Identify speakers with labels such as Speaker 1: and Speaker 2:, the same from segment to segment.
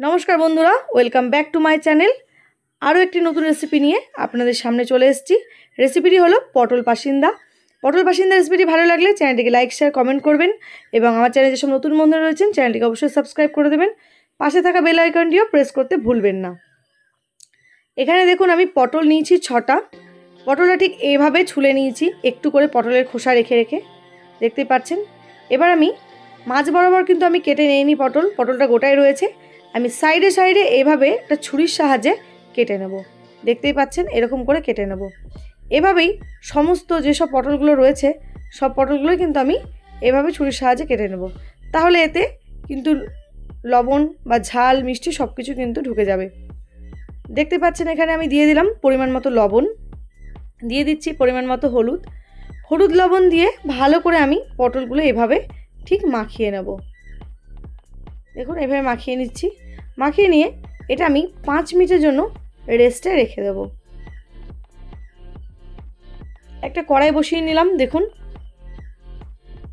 Speaker 1: নমস্কার বন্ধুরা, welcome back to my channel. আরও একটি নতুন রেসিপি নিয়ে আপনাদের সামনে চলে এসেছি। রেসিপিটি হলো পটল পাসিন্দা। পটল পাসিন্দা রেসিপিটি ভালো লাগলে চ্যানেলটিকে লাইক শেয়ার কমেন্ট করবেন এবং আমার চ্যানেলে যেসব নতুন বন্ধুরা রয়েছেন চ্যানেলটিকে অবশ্যই সাবস্ক্রাইব করে দেবেন। পাশে থাকা বেল আইকনটিও প্রেস করতে ভুলবেন না। এখানে দেখুন আমি পটল নিয়েছি 6টা। পটলটা ঠিক এইভাবে ছুলে নিয়েছি, একটু করে পটলের খোসা রেখে রেখে, দেখতেই পাচ্ছেন। এবার আমি মাঝ বরাবর কিন্তু আমি কেটে নিইনি, পটলটা গোটাই রয়েছে। আমি সাইডে সাইডে এইভাবে একটা ছুরির সাহায্যে কেটে নেব, দেখতেই পাচ্ছেন এরকম করে কেটে নেব। এভাবেই সমস্ত যেসব পটলগুলো রয়েছে সব পটলগুলোই কিন্তু আমি এভাবে ছুরির সাহায্যে কেটে নেব। তাহলে এতে কিন্তু লবণ বা ঝাল মিষ্টি সব কিছু কিন্তু ঢুকে যাবে। দেখতে পাচ্ছেন এখানে আমি দিয়ে দিলাম পরিমাণ মতো লবণ, দিয়ে দিচ্ছি পরিমাণ মতো হলুদ লবণ দিয়ে ভালো করে আমি পটলগুলো এভাবে ঠিক মাখিয়ে নেব। দেখুন এভাবে মাখিয়ে নিচ্ছি। মাখিয়ে নিয়ে এটা আমি 5 মিনিটের জন্য রেস্টে রেখে দেব। একটা কড়াই বসিয়ে নিলাম। দেখুন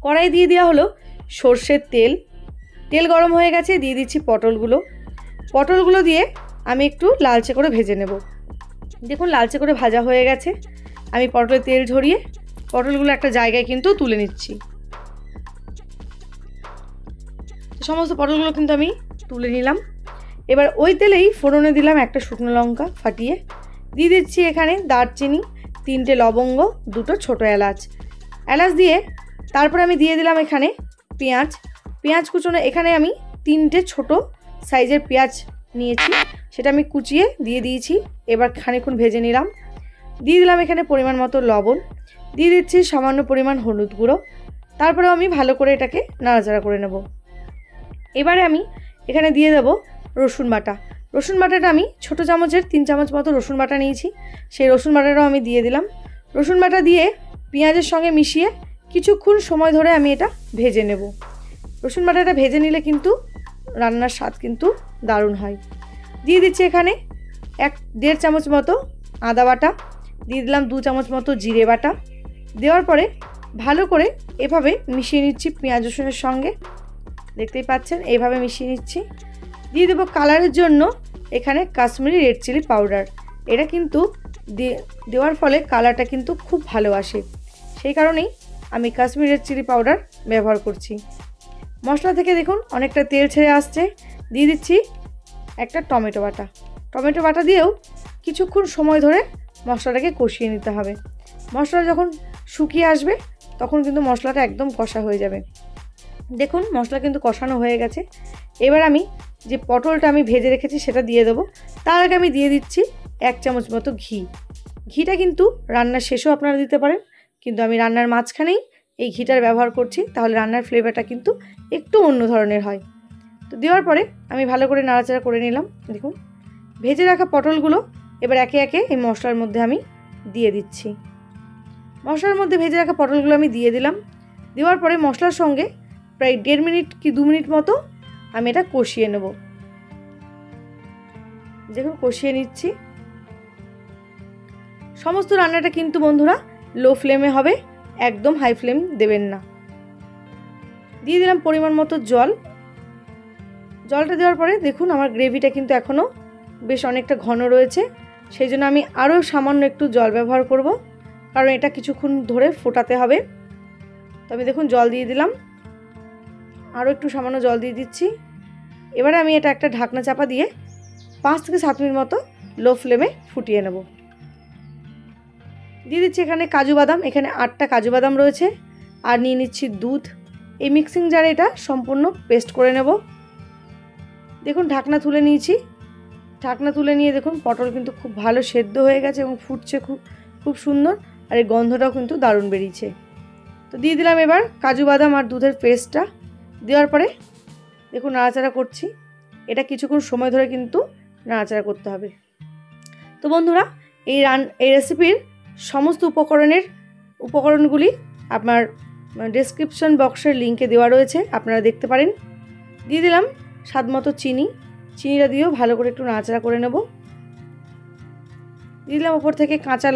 Speaker 1: কড়াই দিয়ে দেওয়া হলো সর্ষের তেল। তেল গরম হয়ে গেছে, দিয়ে দিচ্ছি পটলগুলো দিয়ে আমি একটু লালচে করে ভেজে নেব। দেখুন লালচে করে ভাজা হয়ে গেছে। আমি পটলের তেল ঝরিয়ে পটলগুলো একটা জায়গায় কিন্তু তুলে নিচ্ছি। সমস্ত পটলগুলো কিন্তু আমি তুলে নিলাম। এবার ওই তেলেই ফোড়নে দিলাম একটা শুকনো লঙ্কা ফাটিয়ে, দিয়ে দিচ্ছি এখানে দারচিনি, 3টে লবঙ্গ, 2টো ছোটো এলাচ দিয়ে তারপরে আমি দিয়ে দিলাম এখানে পেঁয়াজ কুচনো। এখানে আমি 3টে ছোটো সাইজের পেঁয়াজ নিয়েছি, সেটা আমি কুচিয়ে দিয়ে দিয়েছি। এবার খানিকক্ষণ ভেজে নিলাম। দিয়ে দিলাম এখানে পরিমাণ মতো লবণ, দিয়ে দিচ্ছি সামান্য পরিমাণ হলুদ গুঁড়ো। তারপরেও আমি ভালো করে এটাকে নাড়াচাড়া করে নেব। এবারে আমি এখানে দিয়ে দেব রসুন বাটাটা আমি ছোটো চামচের 3 চামচ মতো রসুন বাটা নিয়েছি, সেই রসুন বাটাটাও আমি দিয়ে দিলাম। রসুন বাটা দিয়ে পেঁয়াজের সঙ্গে মিশিয়ে কিছুক্ষণ সময় ধরে আমি এটা ভেজে নেব। রসুন বাটাটা ভেজে নিলে কিন্তু রান্নার স্বাদ কিন্তু দারুণ হয়। দিয়ে দিচ্ছি এখানে 1.5 চামচ মতো আদা বাটা, দিয়ে দিলাম 2 চামচ মতো জিরে বাটা। দেওয়ার পরে ভালো করে এভাবে মিশিয়ে নিচ্ছি পেঁয়াজ রসুনের সঙ্গে, দেখতেই পাচ্ছেন এইভাবে মিশিয়ে নিচ্ছি। দিয়ে দেবো কালারের জন্য এখানে কাশ্মীরি রেড চিলি পাউডার। এটা কিন্তু দেওয়ার ফলে কালারটা কিন্তু খুব ভালো আসে, সেই কারণেই আমি কাশ্মীরি রেড চিলি পাউডার ব্যবহার করছি। মশলা থেকে দেখুন অনেকটা তেল ছেড়ে আসছে। দিয়ে দিচ্ছি একটা টমেটো বাটা দিয়েও কিছুক্ষণ সময় ধরে মশলাটাকে কষিয়ে নিতে হবে। মশলা যখন শুকিয়ে আসবে তখন কিন্তু মশলাটা একদম কষা হয়ে যাবে। দেখুন মশলা কিন্তু কষানো হয়ে গেছে। এবার আমি যে পটলটা আমি ভেজে রেখেছি সেটা দিয়ে দেবো। তার আগে আমি দিয়ে দিচ্ছি 1 চামচ মতো ঘিটা কিন্তু রান্নার শেষেও আপনারা দিতে পারেন, কিন্তু আমি রান্নার মাঝখানেই এই ঘিটার ব্যবহার করছি, তাহলে রান্নার ফ্লেভারটা কিন্তু একটু অন্য ধরনের হয়। তো দেওয়ার পরে আমি ভালো করে নাড়াচাড়া করে নিলাম। দেখুন ভেজে রাখা পটলগুলো এবার একে একে এই মশলার মধ্যে আমি দিয়ে দিচ্ছি। মশলার মধ্যে ভেজে রাখা পটলগুলো আমি দিয়ে দিলাম। দেওয়ার পরে মশলার সঙ্গে প্রায় 1.5 মিনিট কি 2 মিনিট মতো আমি এটা কষিয়ে নেব। দেখুন কষিয়ে নিচ্ছি। সমস্ত রান্নাটা কিন্তু বন্ধুরা লো ফ্লেমে হবে, একদম হাই ফ্লেম দেবেন না। দিয়ে দিলাম পরিমাণ মতো জলটা দেওয়ার পরে দেখুন আমার গ্রেভিটা কিন্তু এখনও বেশ অনেকটা ঘন রয়েছে, সেই জন্য আমি আরও সামান্য একটু জল ব্যবহার করব, কারণ এটা কিছুক্ষণ ধরে ফোটাতে হবে। তো আমি দেখুন জল দিয়ে দিলাম, আরও একটু সামান্য জল দিয়ে দিচ্ছি। এবারে আমি এটা একটা ঢাকনা চাপা দিয়ে 5 থেকে 7 মিনিট মতো লো ফ্লেমে ফুটিয়ে নেব। দিয়ে দিচ্ছি এখানে কাজু বাদাম, এখানে 8টা কাজু বাদাম রয়েছে, আর নিয়ে নিচ্ছি দুধ। এই মিক্সিং জারে এটা সম্পূর্ণ পেস্ট করে নেব। দেখুন ঢাকনা তুলে নিয়েছি। ঢাকনা তুলে নিয়ে দেখুন পটল কিন্তু খুব ভালো সেদ্ধ হয়ে গেছে এবং ফুটছে খুব সুন্দর, আর এই গন্ধটাও কিন্তু দারুণ বেরিয়েছে। তো দিয়ে দিলাম এবার কাজু বাদাম আর দুধের পেস্টটা। দেওয়ার পরে দেখুন নাড়াচাড়া করছি। এটা কিছুক্ষণ সময় ধরে কিন্তু নাড়াচাড়া করতে হবে। তো বন্ধুরা এই রেসিপির সমস্ত উপকরণগুলি আপনার ডেসক্রিপশন বক্সের লিঙ্কে দেওয়া রয়েছে, আপনারা দেখতে পারেন। দিয়ে দিলাম স্বাদ মতো চিনিটা দিয়েও ভালো করে একটু নাড়াচাড়া করে নেব। দিয়ে দিলাম ওপর থেকে কাঁচা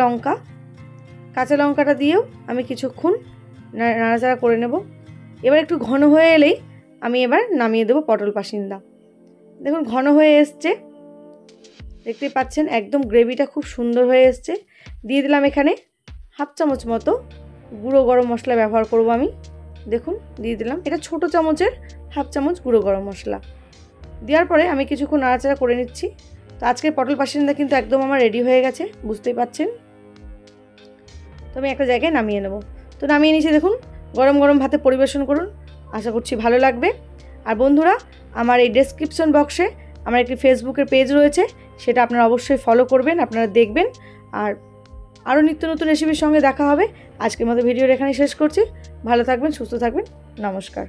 Speaker 1: লঙ্কাটা দিয়েও আমি কিছুক্ষণ নাড়াচাড়া করে নেব। এবার একটু ঘন হয়ে এলেই আমি এবার নামিয়ে দেবো পটল পাসিন্দা। দেখুন ঘন হয়ে এসছে, দেখতেই পাচ্ছেন একদম গ্রেভিটা খুব সুন্দর হয়ে এসছে। দিয়ে দিলাম এখানে 1/2 চামচ মতো গুঁড়ো গরম মশলা ব্যবহার করব আমি। দেখুন দিয়ে দিলাম, এটা ছোটো চামচের 1/2 চামচ গুঁড়ো গরম মশলা। দেওয়ার পরে আমি কিছুক্ষণ নাড়াচাড়া করে নিচ্ছি। তো আজকের পটল পাসিন্দা কিন্তু একদম আমার রেডি হয়ে গেছে, বুঝতেই পাচ্ছেন। তো আমি একটা জায়গায় নামিয়ে নেব। তো নামিয়ে নিয়েছি, দেখুন গরম গরম ভাতে পরিবেশন করুন, আশা করছি ভালো লাগবে। আর বন্ধুরা, আমার এই ডেসক্রিপশন বক্সে আমার একটি ফেসবুকের পেজ রয়েছে, সেটা আপনারা অবশ্যই ফলো করবেন, আপনারা দেখবেন। আর আরও নিত্য নতুন রেসিপির সঙ্গে দেখা হবে। আজকের মতো ভিডিওটা এখানে শেষ করছি। ভালো থাকবেন, সুস্থ থাকবেন, নমস্কার।